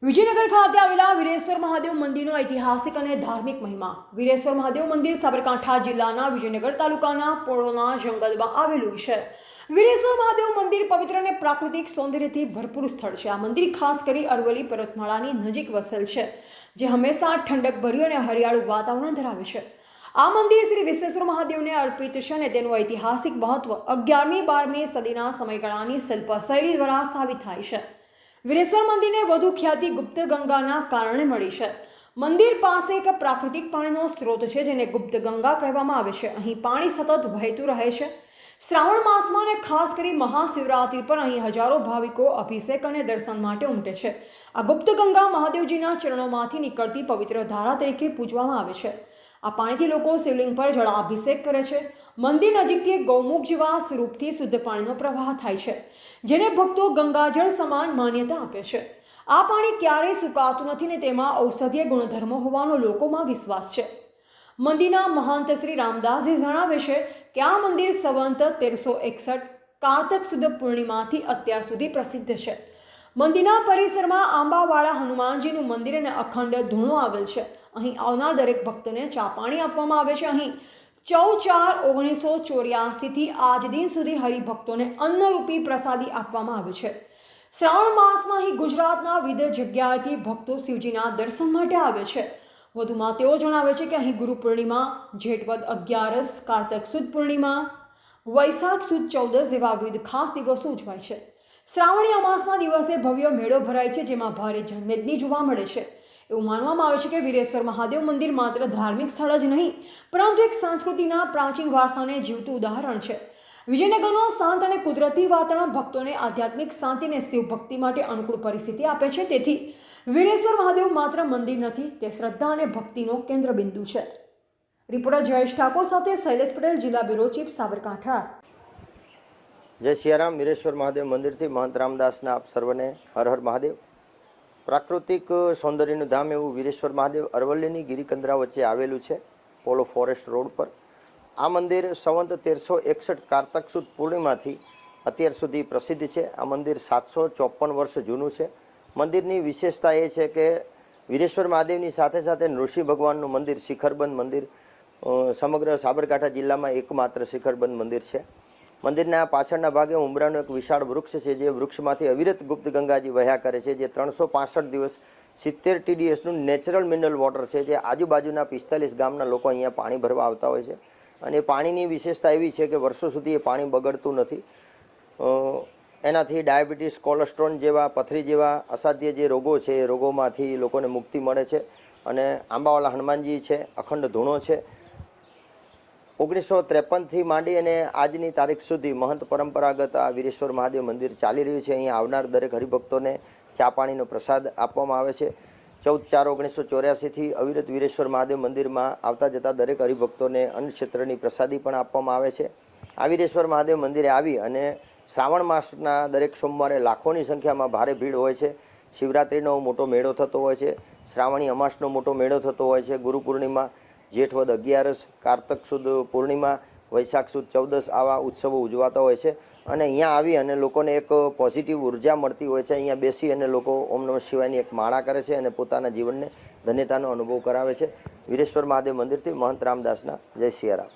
વિજયનગર ખાતે આવેલા વીરેશ્વર મહાદેવ મંદિરનો ઐતિહાસિક અને ધાર્મિક મહિમા। વીરેશ્વર મહાદેવ મંદિર સાબરકાંઠા જિલ્લાના વિજયનગર તાલુકાના પોળોના જંગલમાં આવેલું છે। વીરેશ્વર મહાદેવ મંદિર પવિત્ર અને પ્રાકૃતિક સૌંદર્યથી ભરપૂર સ્થળ છે। આ મંદિર ખાસ કરી અરવલ્લી પર્વતમાળાની નજીક વસેલ છે, જે હંમેશા ઠંડકભર્યું અને હરિયાળું વાતાવરણ ધરાવે છે। આ મંદિર શ્રી વિશ્વેશ્વર મહાદેવને અર્પિત છે અને તેનું ઐતિહાસિક મહત્વ 11મી-12મી સદીના સમયગાળાની શિલ્પશૈલી દ્વારા સાબિત થાય છે। વીરેશ્વર મંદિરને વધુ ખ્યાતિ ગુપ્ત ગંગાના કારણે મળી છે। મંદિર પાસે એક પ્રાકૃતિક પાણીનો સ્ત્રોત છે, જેને ગુપ્ત ગંગા કહેવામાં આવે છે। અહીં પાણી સતત વહેતું રહે છે। શ્રાવણ માસમાં અને ખાસ કરી મહાશિવરાત્રિ પર અહીં હજારો ભાવિકો અભિષેક અને દર્શન માટે ઉમટે છે। આ ગુપ્ત ગંગા મહાદેવજીના ચરણોમાંથી નીકળતી પવિત્ર ધારા તરીકે પૂજવામાં આવે છે। આ પાણીથી લોકો શિવલિંગ પર જળાભિષેક કરે છે। મંદિર નજીકથી ગૌમુખ જેવા સ્વરૂપથી શુદ્ધ પાણીનો પ્રવાહ થાય છે, જેને ભક્તો ગંગાજળ સમાન માન્યતા આપે છે। આ પાણી ક્યારેય સુકાતું નથી ને તેમાં ઔષધીય ગુણધર્મો હોવાનો લોકોમાં વિશ્વાસ છે। મંદિરના મહંત શ્રી રામદાસજી જણાવે છે કે આ મંદિર સંવંત 1361 કારતક સુદ પૂર્ણિમાથી અત્યાર સુધી પ્રસિદ્ધ છે। મંદિરના પરિસરમાં આંબાવાળા હનુમાનજીનું મંદિર અને અખંડ ધૂણો આવેલ છે। અહીં આવનાર દરેક ભક્તને ચા પાણી આપવામાં આવે છે। અહીં 14/4/1984 થી આજ દિન સુધી હરિભક્તોને અન્નરૂપી પ્રસાદી આપવામાં આવે છે। શ્રાવણ માસમાં અહીં ગુજરાતના વિવિધ જગ્યાએથી ભક્તો શિવજીના દર્શન માટે આવે છે। વધુમાં તેઓ જણાવે છે કે અહીં ગુરુ પૂર્ણિમા, જેઠ વદ 11, કારતક સુદ પૂર્ણિમા, વૈશાખ સુદ 14 જેવા વિવિધ ખાસ દિવસો ઉજવાય છે। શ્રાવણી અમાસના દિવસે ભવ્ય મેળો ભરાય છે, જેમાં ભારે જનમેદની જોવા મળે છે। એવું માનવામાં આવે છે કે વીરેશ્વર મહાદેવ મંદિર માત્ર ધાર્મિક સ્થળ જ નહીં, પરંતુ એક સંસ્કૃતિના પ્રાચીન વારસાને જીવતું ઉદાહરણ છે। વિજયનગરનો શાંત અને કુદરતી વાતાવરણ ભક્તોને આધ્યાત્મિક શાંતિ અને શિવ ભક્તિ માટે અનુકૂળ પરિસ્થિતિ આપે છે। તેથી વીરેશ્વર મહાદેવ માત્ર મંદિર નથી, તે શ્રદ્ધા અને ભક્તિનો કેન્દ્રબિંદુ છે। રિપોર્ટર જયેશ ઠાકોર સાથે શૈલેષ પટેલ, જિલ્લા બ્યુરો ચીફ, સાબરકાંઠા। જય સિયારામ। વીરેશ્વર મહાદેવ મંદિરથી મહંત રામદાસના આપ સર્વને હર હર મહાદેવ। પ્રાકૃતિક સૌંદર્યનું ધામ એવું વીરેશ્વર મહાદેવ અરવલ્લીની ગિરિકંદરા વચ્ચે આવેલું છે, પોલો ફોરેસ્ટ રોડ પર। આ મંદિર સંવંત 1361 કારતક સુદ પૂર્ણિમાથી અત્યાર સુધી પ્રસિદ્ધ છે। આ મંદિર 754 વર્ષ જૂનું છે। મંદિરની વિશેષતા એ છે કે વીરેશ્વર મહાદેવની સાથે સાથે નૃસિંહ ભગવાનનું મંદિર, શિખરબંધ મંદિર, સમગ્ર સાબરકાંઠા જિલ્લામાં એકમાત્ર શિખરબંધ મંદિર છે। મંદિરના પાછળના ભાગે ઉમરાનું એક વિશાળ વૃક્ષ છે, જે વૃક્ષમાંથી અવિરત ગુપ્ત ગંગાજી વહ્યા કરે છે, જે 365 દિવસ 70 TDSનું નેચરલ મિનરલ વોટર છે, જે આજુબાજુના 45 ગામના લોકો અહીંયા પાણી ભરવા આવતા હોય છે। અને એ પાણીની વિશેષતા એવી છે કે વર્ષો સુધી એ પાણી બગડતું નથી। એનાથી ડાયાબિટીસ, કોલેસ્ટ્રોલ જેવા, પથરી જેવા અસાધ્ય જે રોગો છે એ રોગોમાંથી લોકોને મુક્તિ મળે છે। અને આંબાવાળા હનુમાનજી છે, અખંડ ધૂણો છે। 1953થી માંડી અને આજની તારીખ સુધી મહંત પરંપરાગત આ વીરેશ્વર મહાદેવ મંદિર ચાલી રહ્યું છે। અહીંયા આવનાર દરેક હરિભક્તોને ચા પાણીનો પ્રસાદ આપવામાં આવે છે। 14/4/1984થી અવિરત વીરેશ્વર મહાદેવ મંદિરમાં આવતા જતા દરેક હરિભક્તોને અન્ન ક્ષેત્રની પ્રસાદી પણ આપવામાં આવે છે। આ વીરેશ્વર મહાદેવ મંદિરે આવી અને શ્રાવણ માસના દરેક સોમવારે લાખોની સંખ્યામાં ભારે ભીડ હોય છે। શિવરાત્રિનો મોટો મેળો થતો હોય છે, શ્રાવણી અમાસનો મોટો મેળો થતો હોય છે, ગુરુ પૂર્ણિમા, જેઠ વદ 11, કારતક સુદ પૂર્ણિમા, વૈશાખ સુદ 14 આવા ઉત્સવો ઉજવાતા હોય છે। અને અહીંયા આવી અને લોકોને એક પોઝિટિવ ઉર્જા મળતી હોય છે। અહીંયા બેસી અને લોકો ઓમ નમઃ શિવાયની એક માળા કરે છે અને પોતાના જીવનને ધન્યતાનો અનુભવ કરાવે છે। વીરેશ્વર મહાદેવ મંદિરથી મહંત રામદાસના જય સિયારામ।